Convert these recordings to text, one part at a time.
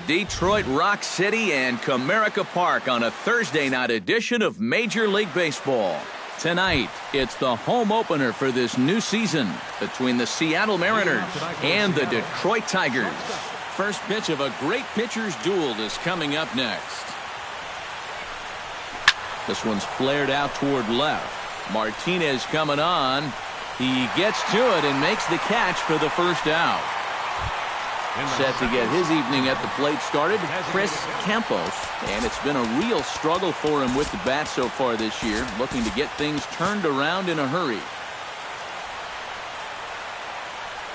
Detroit Rock City and Comerica Park on a Thursday night edition of Major League Baseball. Tonight, it's the home opener for this new season between the Seattle Mariners and the Detroit Tigers. First pitch of a great pitcher's duel is coming up next. This one's flared out toward left. Martinez coming on. He gets to it and makes the catch for the first out. Set to get his evening at the plate started, Chris Campos. And it's been a real struggle for him with the bat so far this year, looking to get things turned around in a hurry.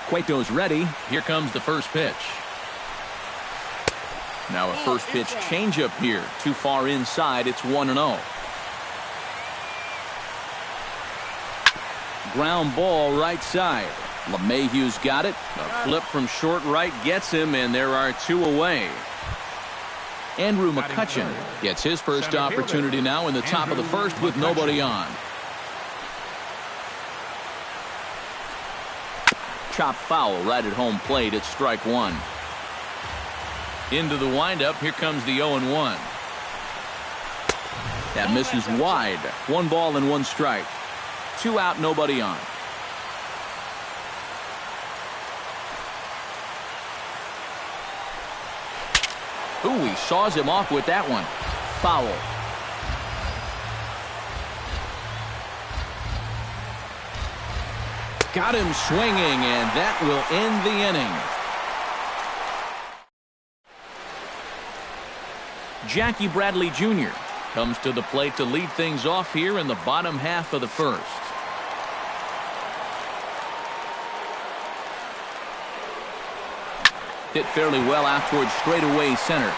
Cueto's ready. Here comes the first pitch. Now a first pitch changeup here. Too far inside. It's 1-0. Ground ball right side. LeMahieu's got it. A flip from short right gets him, and there are two away. Andrew McCutchen gets his first opportunity now in the top of the first with nobody on. Chop foul right at home plate. It's strike one. Into the windup. Here comes the 0-1. That misses wide. 1 ball and 1 strike. 2 out, nobody on. Ooh, he saws him off with that one. Foul. Got him swinging, and that will end the inning. Jackie Bradley Jr. comes to the plate to lead things off here in the bottom half of the first. Hit fairly well out towards straightaway center.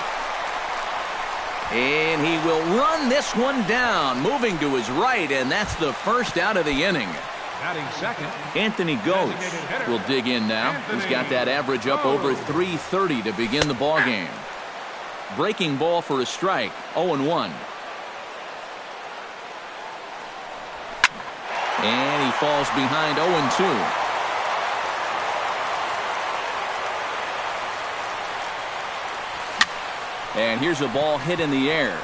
And he will run this one down, moving to his right, and that's the first out of the inning. Second. Anthony Ghost will dig in now. He's got that average up over 330 to begin the ball game. Breaking ball for a strike. 0-1. And he falls behind 0-2. And here's a ball hit in the air.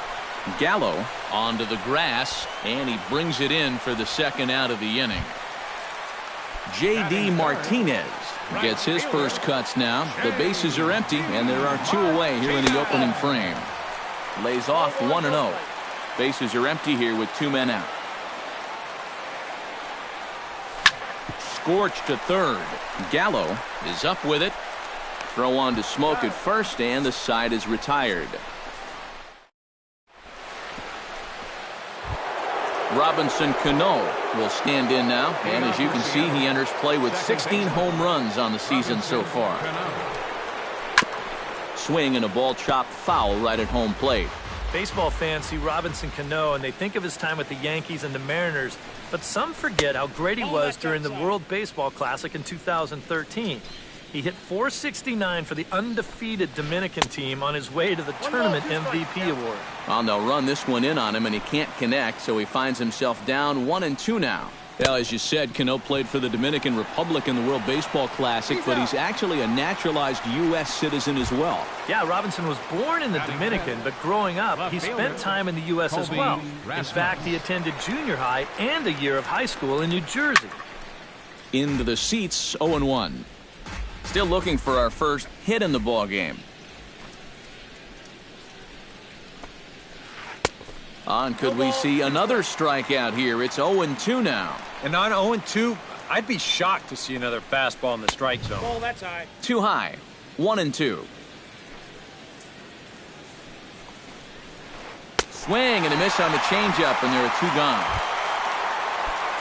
Gallo onto the grass, and he brings it in for the second out of the inning. J.D. Martinez gets his first cuts now. The bases are empty, and there are 2 away here in the opening frame. Lays off 1-0. Bases are empty here with 2 men out. Scorch to third. Gallo is up with it. Throw on to Smoke at first, and the side is retired. Robinson Cano will stand in now, and as you can see, he enters play with 16 home runs on the season so far. Swing and a ball chopped foul right at home plate. Baseball fans see Robinson Cano and they think of his time with the Yankees and the Mariners, but some forget how great he was during the World Baseball Classic in 2013. He hit .469 for the undefeated Dominican team on his way to the tournament MVP award. Well, they'll run this one in on him, and he can't connect, so he finds himself down 1-2 now. Well, as you said, Cano played for the Dominican Republic in the World Baseball Classic, but he's actually a naturalized U.S. citizen as well. Yeah, Robinson was born in the Dominican, but growing up, he spent time in the U.S. as well. In fact, he attended junior high and a year of high school in New Jersey. Into the seats, 0-1. Still looking for our first hit in the ball game. And could we see another strikeout here? It's 0-2 now. And on 0-2, I'd be shocked to see another fastball in the strike zone. Oh, that's high. Too high. 1-2. Swing and a miss on the changeup, and there are 2 gone.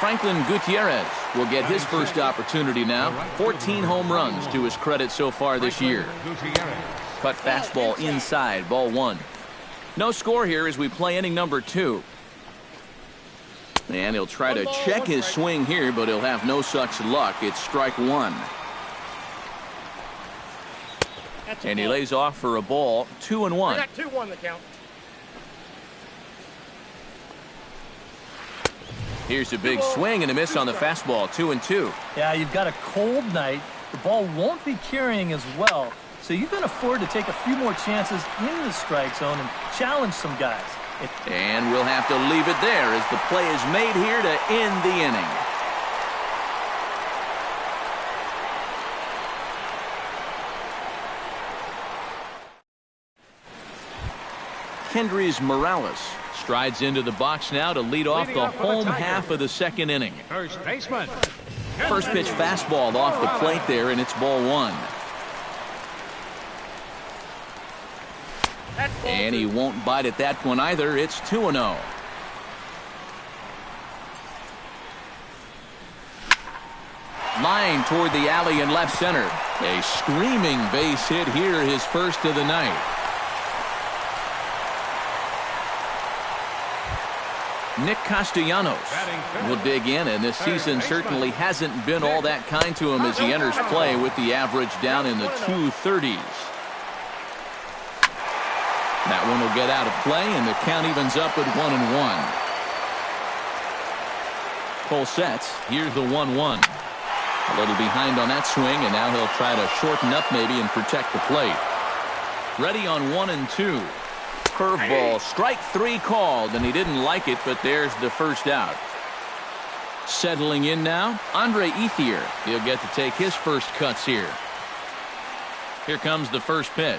Franklin Gutierrez will get his first opportunity now. 14 home runs to his credit so far this year. Cut fastball inside, ball 1. No score here as we play inning number 2. And he'll try to check his swing here, but he'll have no such luck. It's strike 1. And he lays off for a ball. 2-1. I got 2-1 the count. Here's a big swing and a miss on the fastball. 2-2. Yeah, you've got a cold night. The ball won't be carrying as well, so you can afford to take a few more chances in the strike zone and challenge some guys. And we'll have to leave it there as the play is made here to end the inning. Kendrys Morales strides into the box now to lead off the home half of the second inning. First baseman. First pitch fastball off the plate there, and it's ball one. And he won't bite at that one either. It's 2-0. Line toward the alley in left center. A screaming base hit here, his first of the night. Nick Castellanos will dig in, and this season certainly hasn't been all that kind to him as he enters play with the average down in the 230s. That one will get out of play, and the count evens up at 1-1. Cole sets. Here's the 1-1. A little behind on that swing, and now he'll try to shorten up maybe and protect the plate. Ready on 1-2. Curveball, strike three called, and he didn't like it, but there's the first out. Settling in now, Andre Ethier. He'll get to take his first cuts here. Here comes the first pitch.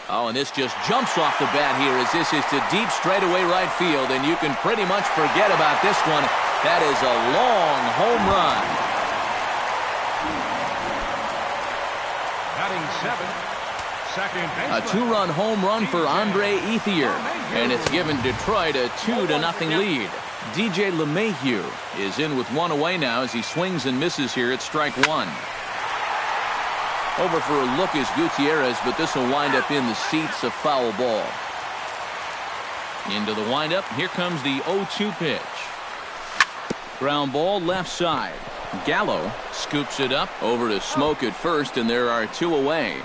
Oh, and this just jumps off the bat here as this is to deep straightaway right field, and you can pretty much forget about this one. That is a long home run. Batting seventh. A two-run home run for Andre Ethier, and it's given Detroit a 2-0 lead. DJ LeMahieu is in with one away now as he swings and misses here at strike one. Over for a look is Gutierrez, but this will wind up in the seats, a foul ball. Into the windup, here comes the 0-2 pitch. Ground ball left side. Gallo scoops it up over to Smoke at first, and there are two away.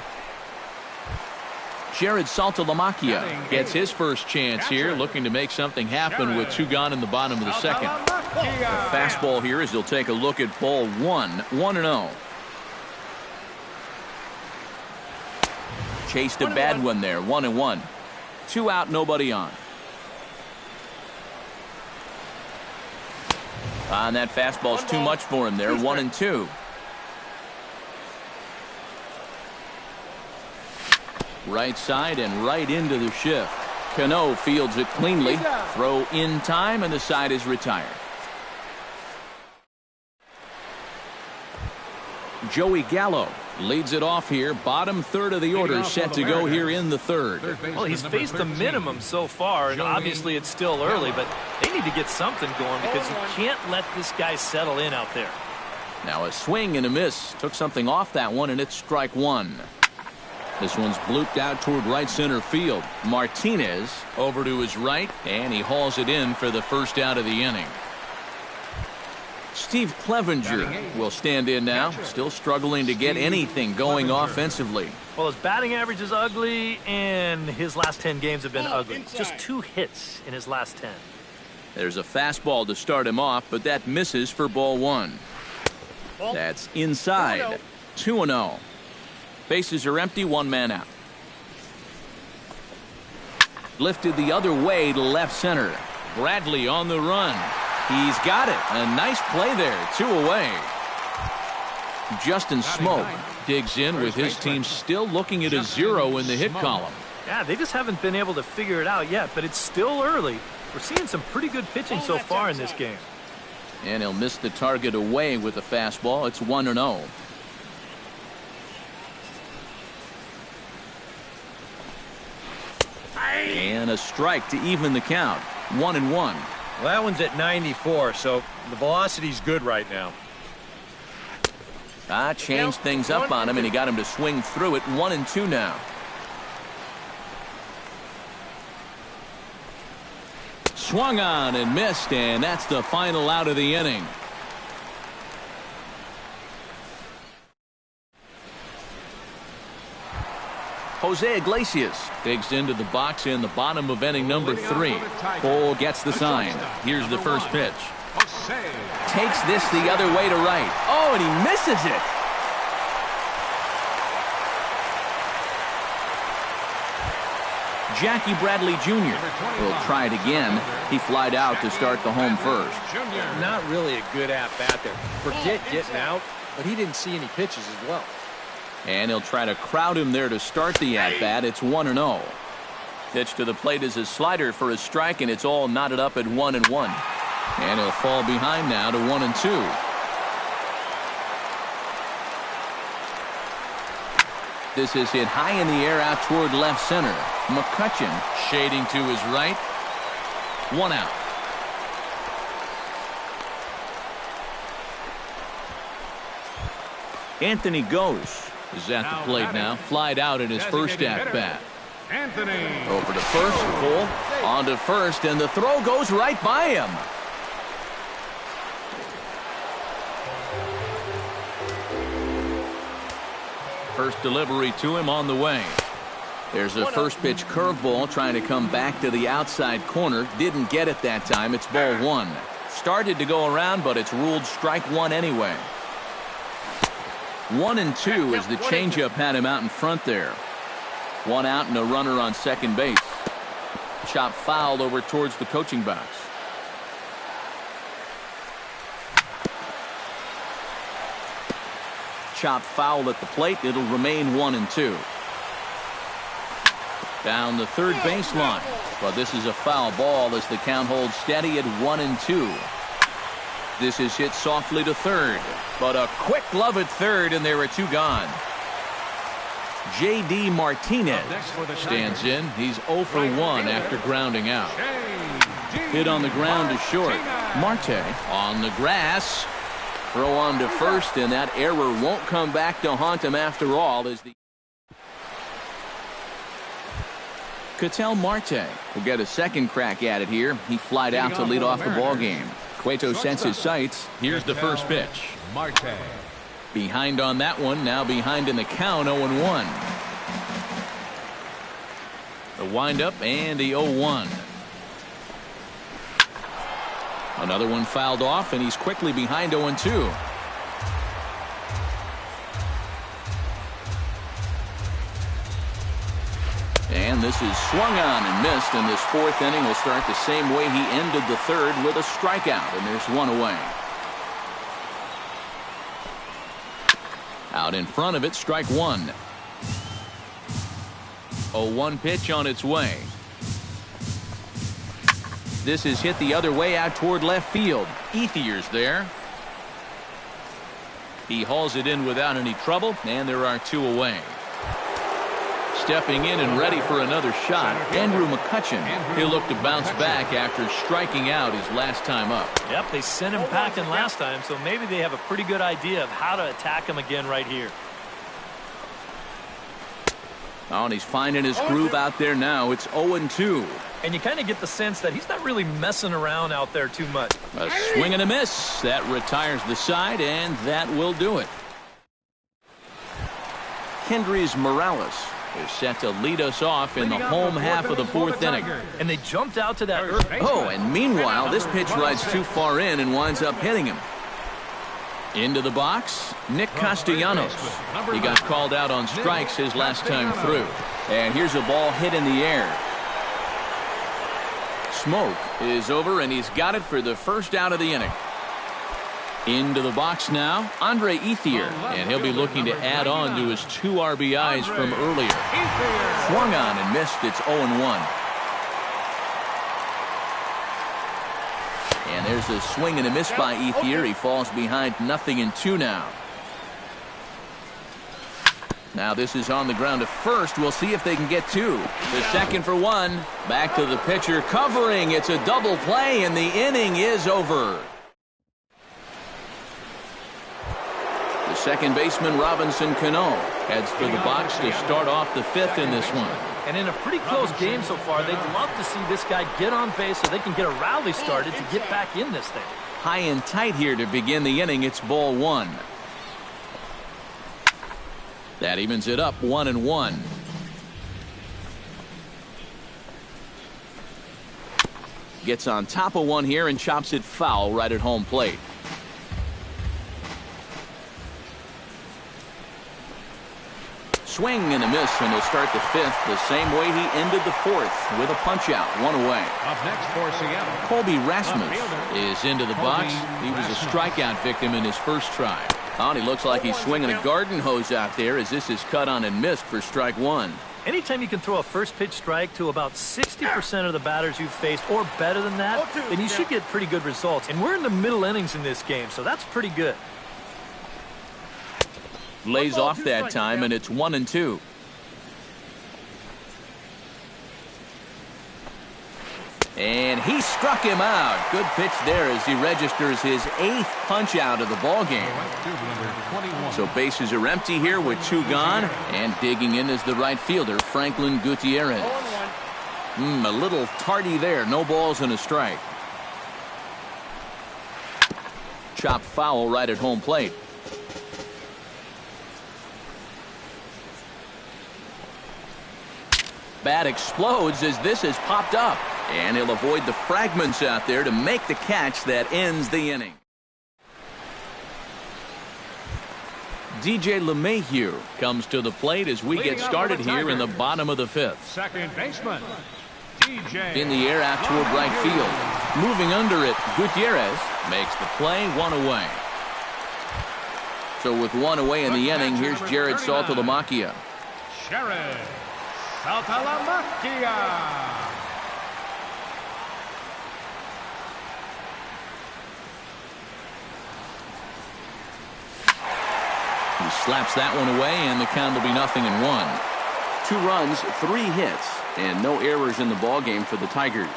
Jared Saltalamacchia gets his first chance here, looking to make something happen with two gone in the bottom of the second. The fastball here as he'll take a look at ball one, 1-0. Chased a bad one there, 1-1. Two out, nobody on. And that fastball's too much for him there, 1-2. Right side and right into the shift. Cano fields it cleanly. Throw in time, and the side is retired. Joey Gallo leads it off here. Bottom third of the order set to go here in the third. Well, he's faced the minimum so far, and obviously it's still early, but they need to get something going because you can't let this guy settle in out there. Now a swing and a miss. Took something off that one, and it's strike one. This one's blooped out toward right center field. Martinez over to his right, and he hauls it in for the first out of the inning. Steve Clevenger will stand in now, still struggling to get anything going offensively. Well, his batting average is ugly, and his last 10 games have been ugly. Just 2 hits in his last 10. There's a fastball to start him off, but that misses for ball one. That's inside. 2-0. Bases are empty, one man out. Lifted the other way to left center. Bradley on the run. He's got it. A nice play there. 2 away. Justin Smoke digs in with his team still looking at a 0 in the hit column. Yeah, they just haven't been able to figure it out yet, but it's still early. We're seeing some pretty good pitching so far in this game. And he'll miss the target away with a fastball. It's 1-0. And a strike to even the count. 1-1. Well, that one's at 94, so the velocity's good right now. Changed things up on him, and he got him to swing through it. 1-2 now. Swung on and missed, and that's the final out of the inning. Jose Iglesias digs into the box in the bottom of inning number 3. Cole gets the sign. Here's the first pitch. Takes this the other way to right. Oh, and he misses it. Jackie Bradley Jr. will try it again. He flied out to start the home first. Not really a good at-bat there. Forget getting out, but he didn't see any pitches as well. And he'll try to crowd him there to start the at-bat. It's 1-0. Pitch to the plate is a slider for a strike, and it's all knotted up at 1-1. And he'll fall behind now to 1-2. This is hit high in the air out toward left center. McCutchen shading to his right. 1 out. Anthony Gose is at the plate now. Flied out in his first at-bat. Over to first, Cole. On to first, and the throw goes right by him. First delivery to him on the way. There's a first pitch curveball trying to come back to the outside corner. Didn't get it that time. It's ball 1. Started to go around, but it's ruled strike 1 anyway. 1-2 as the changeup had him out in front there. 1 out and a runner on second base. Chop fouled over towards the coaching box. Chop foul at the plate. It'll remain 1-2. Down the third baseline, but this is a foul ball as the count holds steady at 1-2. This is hit softly to third, but a quick glove at third, and there are 2 gone. J.D. Martinez stands in. He's 0 for 1 after grounding out. Hit on the ground to short. Marte on the grass. Throw on to first, and that error won't come back to haunt him after all. As the Ketel Marte will get a second crack at it here. He flied out to lead off the ball game. Cueto sets his sights. Here's the first pitch. Marte. Behind on that one. Now behind in the count. 0-1. The windup and the 0-1. Another one fouled off, and he's quickly behind 0-2. And this is swung on and missed, and this 4th inning will start the same way he ended the 3rd with a strikeout, and there's 1 away. Out in front of it, strike 1. 0-1 pitch on its way. This is hit the other way out toward left field. Ethier's there. He hauls it in without any trouble, and there are 2 away. Stepping in and ready for another shot, Andrew McCutchen. He'll look to bounce back after striking out his last time up. Yep, they sent him packing last time, so maybe they have a pretty good idea of how to attack him again right here. Oh, and he's finding his groove out there now. It's 0-2. And you kind of get the sense that he's not really messing around out there too much. A swing and a miss. That retires the side, and that will do it. Kendrys Morales is set to lead us off in the home half of the 4th inning. And they jumped out to that. Oh, and meanwhile, this pitch rides too far in and winds up hitting him. Into the box, Nick Castellanos. He got called out on strikes his last time through. And here's a ball hit in the air. Smoke is over, and he's got it for the first out of the inning. Into the box now, Andre Ethier, and he'll be looking to add on to his 2 RBIs from earlier. Swung on and missed. It's 0-1. And there's a swing and a miss by Ethier. He falls behind 0-2 now. Now this is on the ground to first. We'll see if they can get 2. The second for 1. Back to the pitcher covering. It's a double play, and the inning is over. The second baseman, Robinson Cano, heads for the box to start off the 5th in this one. And in a pretty close game so far, they'd love to see this guy get on base so they can get a rally started to get back in this thing. High and tight here to begin the inning. It's ball 1. That evens it up 1-1. Gets on top of one here and chops it foul right at home plate. Swing and a miss, and he'll start the fifth the same way he ended the fourth, with a punch-out, one away. Up next for Seattle, Colby Rasmus is into the box. He was a strikeout victim in his first try. And he looks like he's swinging a garden hose out there as this is cut on and missed for strike one. Anytime you can throw a first pitch strike to about 60% of the batters you've faced or better than that, then you should get pretty good results. And we're in the middle innings in this game, so that's pretty good. Lays off that time, and it's 1-2. And he struck him out. Good pitch there as he registers his 8th punch out of the ball game. So bases are empty here with 2 gone, and digging in is the right fielder, Franklin Gutierrez. A little tardy there. No balls and a strike. Chopped foul right at home plate. Bat explodes as this has popped up, and he'll avoid the fragments out there to make the catch that ends the inning. DJ LeMahieu comes to the plate as we get started here in the bottom of the 5th. second baseman, DJ. In the air out toward right field. Moving under it, Gutierrez makes the play, 1 away. So with 1 away in the inning, here's Jared Saltalamacchia. Jared Saltalamacchia. He slaps that one away, and the count will be 0-1. 2 runs, 3 hits, and no errors in the ball game for the Tigers.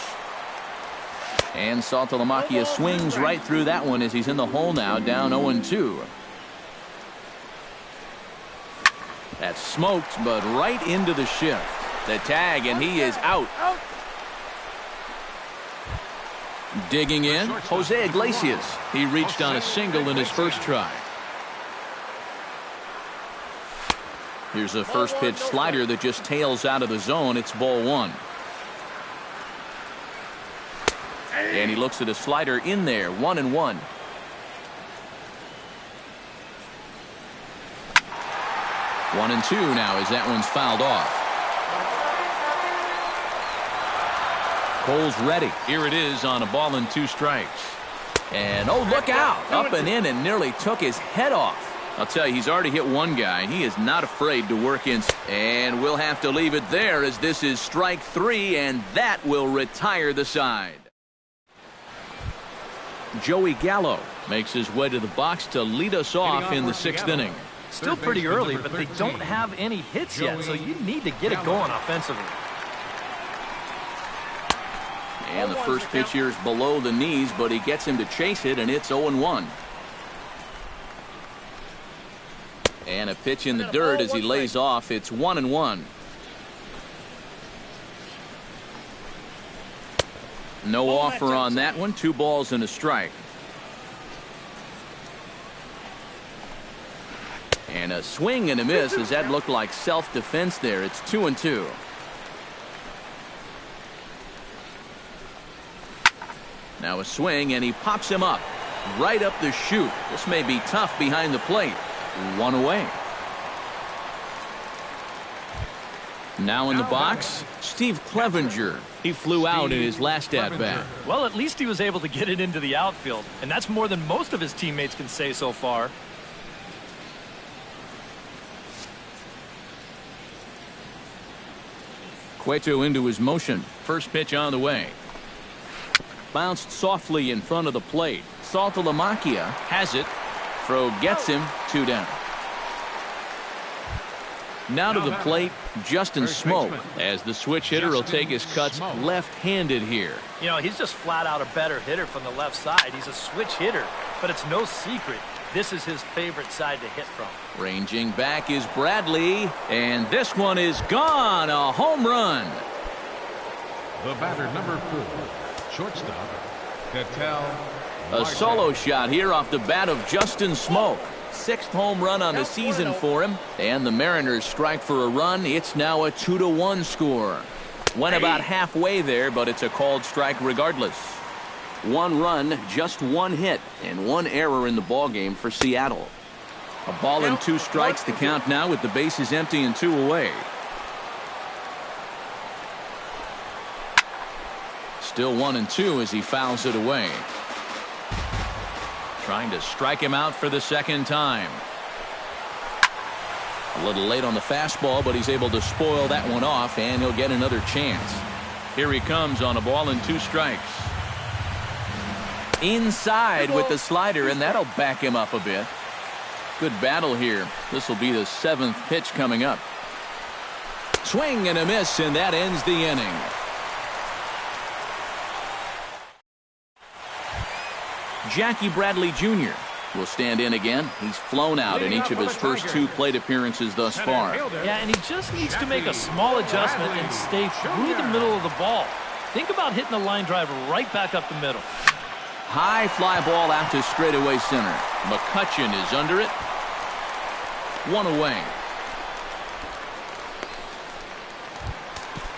And Saltalamacchia swings right through that one as he's in the hole now, down 0-2. That's smoked, but right into the shift. The tag, and he is out. Digging in, Jose Iglesias. He reached on a single in his first try. Here's a first pitch slider that just tails out of the zone. It's ball 1. And he looks at a slider in there, 1-1. One and 2 now as that one's fouled off. Cole's ready. Here it is on a ball and 2 strikes. And oh, look out! Up and in and nearly took his head off. I'll tell you, he's already hit one guy. He is not afraid to work in. And we'll have to leave it there as this is strike 3, and that will retire the side. Joey Gallo makes his way to the box to lead us off in the 6th inning. Still pretty early, but they don't have any hits yet, so you need to get it going offensively. And the first pitch here is below the knees, but he gets him to chase it, and it's 0-1. And a pitch in the dirt as he lays off. It's 1-1. No offer on that one. 2 balls and a strike. And a swing and a miss as that looked like self-defense there. It's 2-2. Now a swing, and he pops him up right up the chute. This may be tough behind the plate. 1 away. Now in the box, Steve Clevenger. He flew out in his last at-bat. Well, at least he was able to get it into the outfield, and that's more than most of his teammates can say so far. Cueto into his motion. First pitch on the way. Bounced softly in front of the plate. Saltalamacchia has it. Throw gets him. 2 down. Now to the plate, Justin Smoak, as the switch hitter will take his cuts left-handed here. You know, he's just flat out a better hitter from the left side. He's a switch hitter, but it's no secret. This is his favorite side to hit from. Ranging back is Bradley, and this one is gone. A home run. The batter, number 4, shortstop, Cattell. A solo shot here off the bat of Justin Smoak. 6th home run on the season for him, and the Mariners strike for a run. It's now a 2-1 score. Went about halfway there, but it's a called strike regardless. 1 run, just 1 hit, and 1 error in the ballgame for Seattle. A ball and 2 strikes, the count now with the bases empty and 2 away. Still 1-2 as he fouls it away. Trying to strike him out for the second time. A little late on the fastball, but he's able to spoil that one off, and he'll get another chance. Here he comes on a ball and 2 strikes. Inside with the slider, and that'll back him up a bit. Good battle here. This will be the 7th pitch coming up. Swing and a miss, and that ends the inning. Jackie Bradley Jr. will stand in again. He's flown out in each of his first 2 plate appearances thus far. Yeah, and he just needs to make a small adjustment and stay through the middle of the ball. Think about hitting a line drive right back up the middle. High fly ball out to straightaway center. McCutchen is under it. 1 away.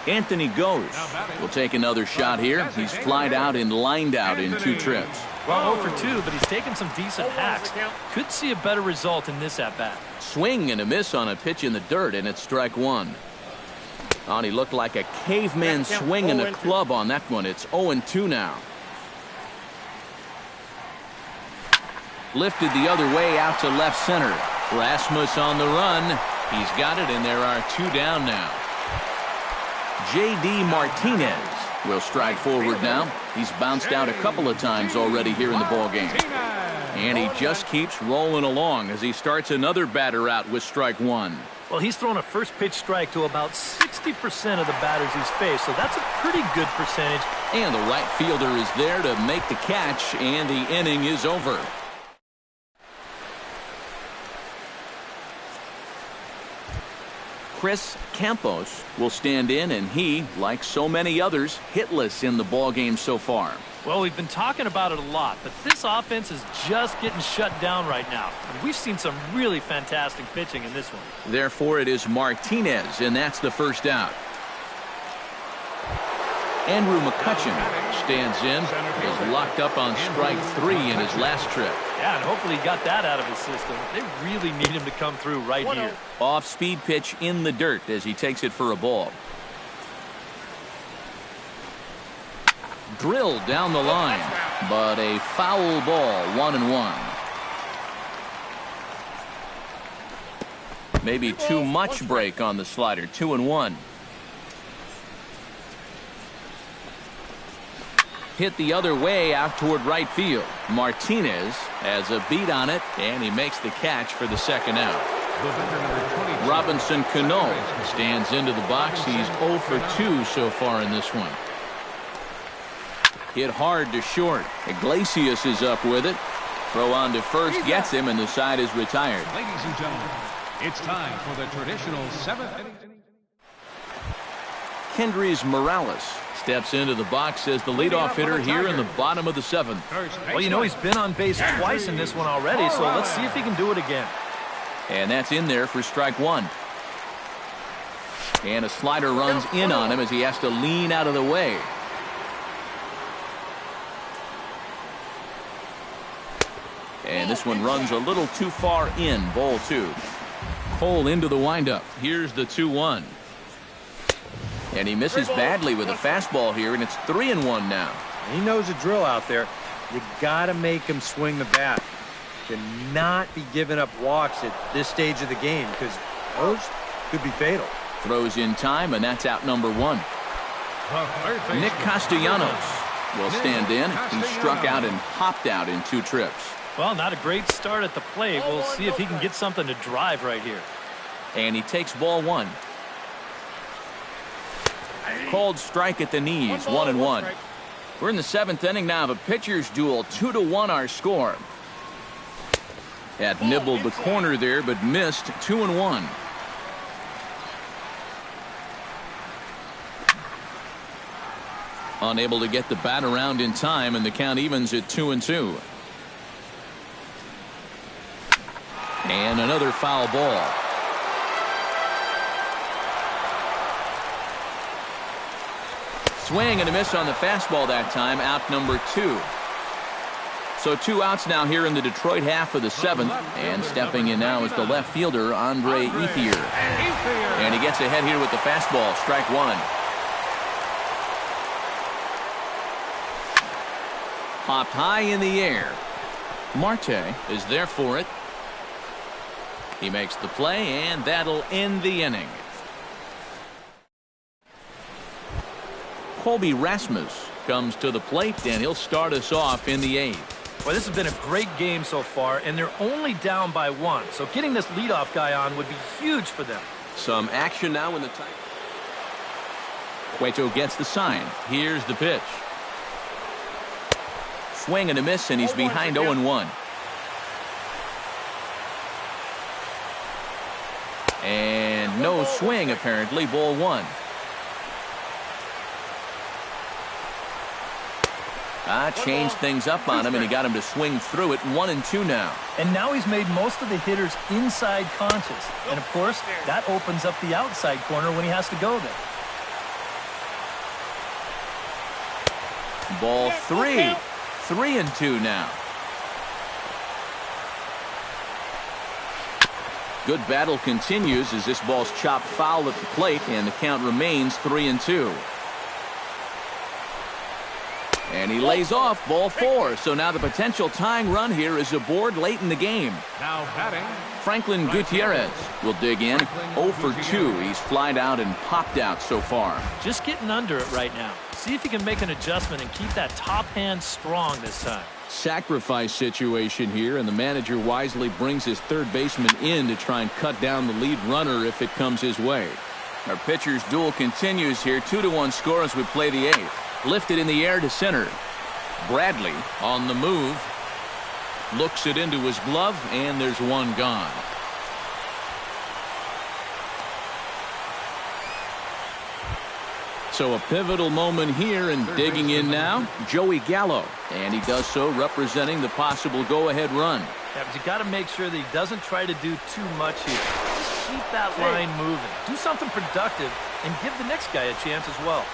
Anthony Goes will take another shot here. He's flied out and lined out in 2 trips. Well, 0 for 2, but he's taken some decent hacks. Could see a better result in this at-bat. Swing and a miss on a pitch in the dirt, and it's strike 1. Oh, he looked like a caveman swinging a club on that one. It's 0-2 now. Lifted the other way out to left center. Rasmus on the run. He's got it, and there are 2 down now. J.D. Martinez will strike forward now. He's bounced out a couple of times already here in the ballgame. And he just keeps rolling along as he starts another batter out with strike 1. Well, he's thrown a first pitch strike to about 60% of the batters he's faced, so that's a pretty good percentage. And the right fielder is there to make the catch, and the inning is over. Chris Campos will stand in, and he, like so many others, hitless in the ballgame so far. Well, we've been talking about it a lot, but this offense is just getting shut down right now. And we've seen some really fantastic pitching in this one. Therefore, it is Martinez, and that's the first out. Andrew McCutchen stands in. Is locked up on strike 3 in his last trip. Yeah, and hopefully he got that out of his system. They really need him to come through right here. Off-speed pitch in the dirt as he takes it for a ball. Drilled down the line, but a foul ball, 1-1. Maybe too much break on the slider, 2-1. Hit the other way out toward right field. Martinez has a beat on it, and he makes the catch for the second out. Robinson Cano stands into the box. He's 0 for 2 so far in this one. Hit hard to short. Iglesias is up with it. Throw on to first, gets him, and the side is retired. Ladies and gentlemen, it's time for the traditional 7th inning. Kendrys Morales steps into the box as the leadoff hitter here in the bottom of the 7th. Well, you know, he's been on base twice in this one already, so let's see if he can do it again. And that's in there for strike 1. And a slider runs in on him as he has to lean out of the way. And this one runs a little too far in, ball 2. Cole into the windup. Here's the 2-1. And he misses badly with a fastball here, and it's 3-1 now. He knows the drill out there. You got to make him swing the bat. Cannot be giving up walks at this stage of the game, because those could be fatal. Throws in time, and that's out number 1. Nick Castellanos will stand in. He struck out and hopped out in 2 trips. Well, not a great start at the plate. We'll see if he can get something to drive right here. And he takes ball 1. Called strike at the knees, 1-1. We're in the 7th inning now of a pitcher's duel. 2-1 our score. Had nibbled the corner there, but missed. 2-1. Unable to get the bat around in time, and the count evens at 2-2. And another foul ball. Swing and a miss on the fastball that time, out number 2. So 2 outs now here in the Detroit half of the 7th. And stepping in now is the left fielder, Andre Ethier. And he gets ahead here with the fastball, strike 1. Popped high in the air. Marte is there for it. He makes the play, and that'll end the inning. Colby Rasmus comes to the plate, and he'll start us off in the 8th. Well, this has been a great game so far, and they're only down by 1. So getting this leadoff guy on would be huge for them. Some action now in the time. Cueto gets the sign. Here's the pitch. Swing and a miss, and he's behind 0-1. And no swing, apparently. Ball 1. Changed things up on him, and he got him to swing through it. 1-2 now. And now he's made most of the hitters inside conscious. And, of course, that opens up the outside corner when he has to go there. Ball 3. 3-2 now. Good battle continues as this ball's chopped foul at the plate, and the count remains 3-2. And he lays off, ball 4. So now the potential tying run here is aboard late in the game. Now batting, Franklin Gutierrez will dig in. 0 for 2. He's flied out and popped out so far. Just getting under it right now. See if he can make an adjustment and keep that top hand strong this time. Sacrifice situation here, and the manager wisely brings his third baseman in to try and cut down the lead runner if it comes his way. Our pitcher's duel continues here. 2-1 score as we play the 8th. Lifted in the air to center. Bradley on the move. Looks it into his glove, and there's one gone. So a pivotal moment here, and digging in now, Joey Gallo. And he does so representing the possible go-ahead run. Yeah, but you got to make sure that he doesn't try to do too much here. Just keep that line moving. Do something productive, and give the next guy a chance as well.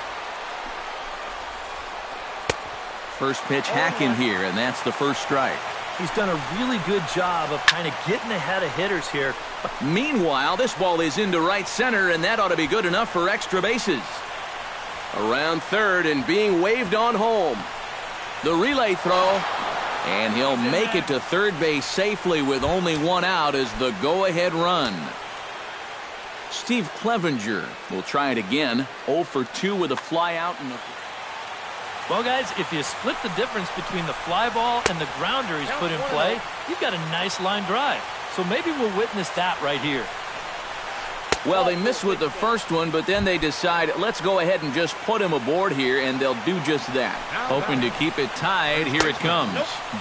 First pitch hacking here, and that's the first strike. He's done a really good job of kind of getting ahead of hitters here. Meanwhile, this ball is into right center, and that ought to be good enough for extra bases. Around third and being waved on home. The relay throw, and he'll make it to third base safely with only 1 out as the go-ahead run. Steve Clevenger will try it again. 0 for 2 with a fly out. Well, guys, if you split the difference between the fly ball and the grounder he's put in play, you've got a nice line drive. So maybe we'll witness that right here. Well, they miss with the first one, but then they decide, let's go ahead and just put him aboard here, and they'll do just that. Hoping to keep it tied, here it comes.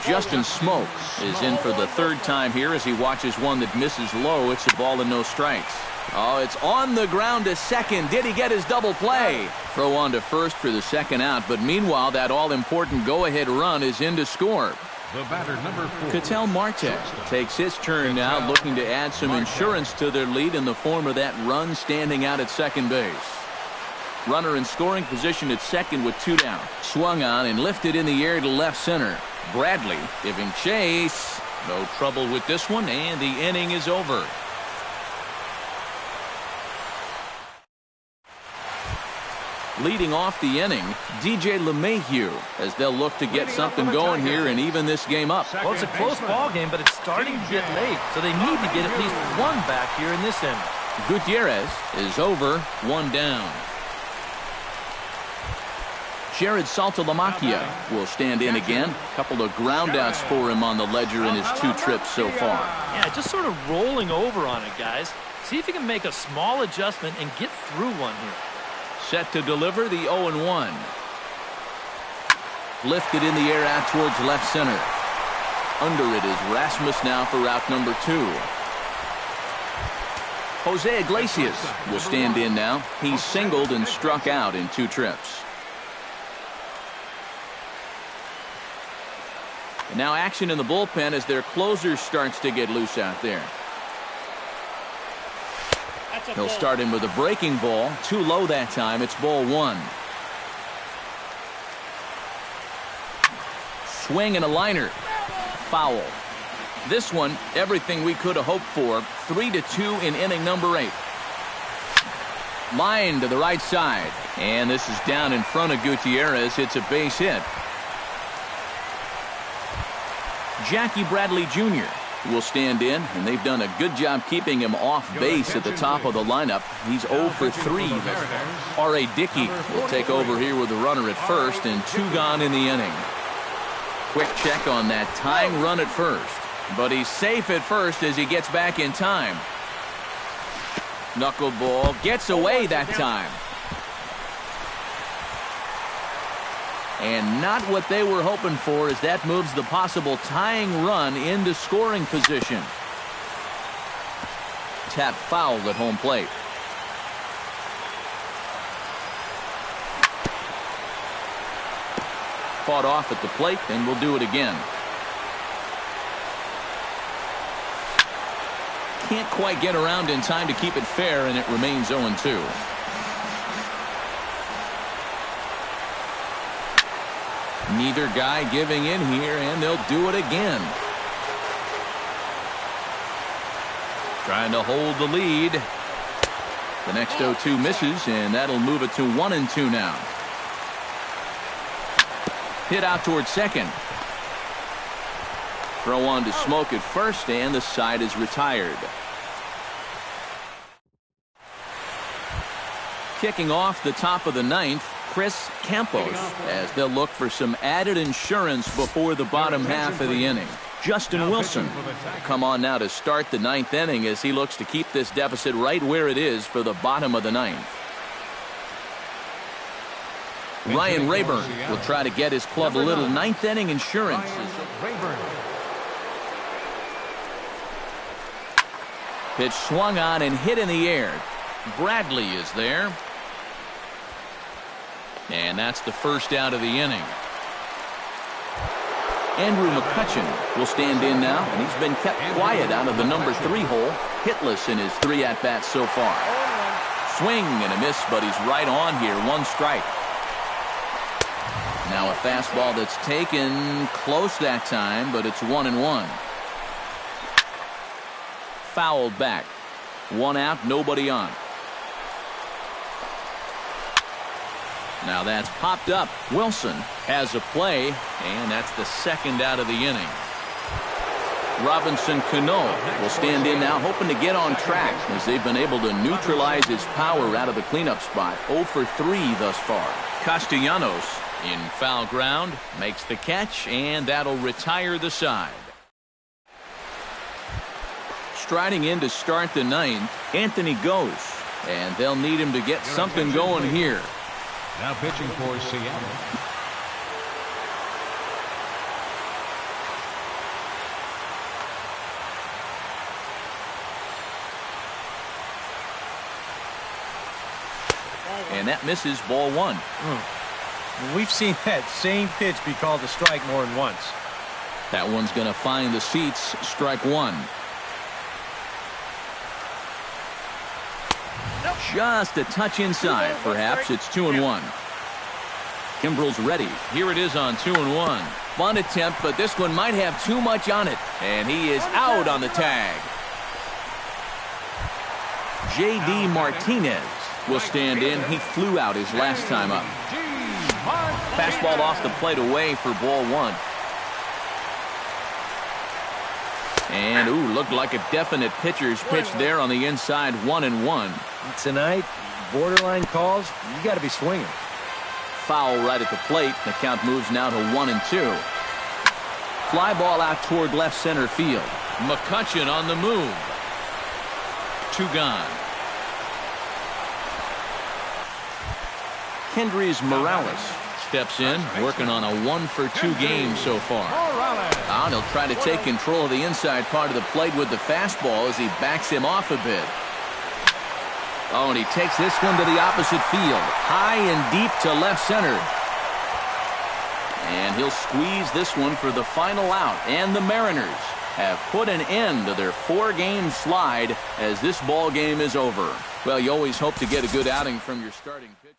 Justin Smoke is in for the 3rd time here as he watches one that misses low. It's a ball and no strikes. Oh, it's on the ground to second. Did he get his double play? Throw on to first for the 2nd out, but meanwhile, that all-important go-ahead run is in to score. the batter, number 4. Ketel Marte takes his turn now, looking to add some insurance to their lead in the form of that run standing out at second base. Runner in scoring position at second with 2 down. Swung on and lifted in the air to left center. Bradley giving chase. No trouble with this one, and the inning is over. Leading off the inning, DJ LeMahieu, as they'll look to get something going here and even this game up. Well, it's a close ball game, but it's starting to get late, so they need to get at least one back here in this inning. Gutierrez is over, 1 down. Jared Saltalamacchia will stand in again. A couple of groundouts for him on the ledger in his 2 trips so far. Yeah, just sort of rolling over on it, guys. See if you can make a small adjustment and get through one here. Set to deliver the 0-1. Lifted in the air out towards left center. Under it is Rasmus now for route number 2. Jose Iglesias will stand in now. He's singled and struck out in 2 trips. And now action in the bullpen as their closer starts to get loose out there. He'll start in with a breaking ball. Too low that time. It's ball 1. Swing and a liner. Foul. This one, everything we could have hoped for. 3-2 in inning number 8. Line to the right side. And this is down in front of Gutierrez. It's a base hit. Jackie Bradley Jr. will stand in, and they've done a good job keeping him off base at the top of the lineup. He's 0 for 3. R.A. Dickey will take over here with the runner at first, and 2 gone in the inning. Quick check on that tying run at first, but he's safe at first as he gets back in time. Knuckleball gets away that time. And not what they were hoping for, as that moves the possible tying run into scoring position. Tap foul at home plate. Fought off at the plate, and we'll do it again. Can't quite get around in time to keep it fair, and it remains 0-2. Neither guy giving in here, and they'll do it again. Trying to hold the lead. The next 0-2 misses, and that'll move it to 1-2 now. Hit out towards second. Throw on to Smoke at first, and the side is retired. Kicking off the top of the 9th, Chris Campos, as they'll look for some added insurance before the bottom half of the inning. Justin Wilson will come on now to start the 9th inning as he looks to keep this deficit right where it is for the bottom of the 9th. Ryan Rayburn will try to get his club a little 9th inning insurance. Pitch swung on and hit in the air. Bradley is there. And that's the first out of the inning. Andrew McCutchen will stand in now, and he's been kept quiet out of the number 3 hole, hitless in his 3 at-bats so far. Swing and a miss, but he's right on here. 1 strike. Now a fastball that's taken close that time, but it's 1-1. Fouled back. 1 out, nobody on. Now that's popped up. Wilson has a play, and that's the 2nd out of the inning. Robinson Cano will stand in now, hoping to get on track, as they've been able to neutralize his power out of the cleanup spot. 0 for 3 thus far. Castellanos in foul ground makes the catch, and that'll retire the side. Striding in to start the 9th, Anthony goes, and they'll need him to get something going here. Now pitching for Seattle. And that misses, ball 1. We've seen that same pitch be called a strike more than once. That one's going to find the seats. Strike 1. Just a touch inside, perhaps. It's 2-1. Kimbrel's ready. Here it is on 2-1. Bunt attempt, but this one might have too much on it. And he is out on the tag. J.D. Martinez will stand in. He flew out his last time up. Fastball off the plate away for ball 1. And, looked like a definite pitcher's pitch there on the inside. 1-1. Tonight, borderline calls, you got to be swinging. Foul right at the plate. The count moves now to 1-2. Fly ball out toward left center field. McCutchen on the move. 2 gone. Kendrys Morales steps in, working on a 1 for 2 game so far. He'll try to take control of the inside part of the plate with the fastball as he backs him off a bit. And he takes this one to the opposite field, high and deep to left center. And he'll squeeze this one for the final out. And the Mariners have put an end to their 4-game slide as this ball game is over. Well, you always hope to get a good outing from your starting pitcher.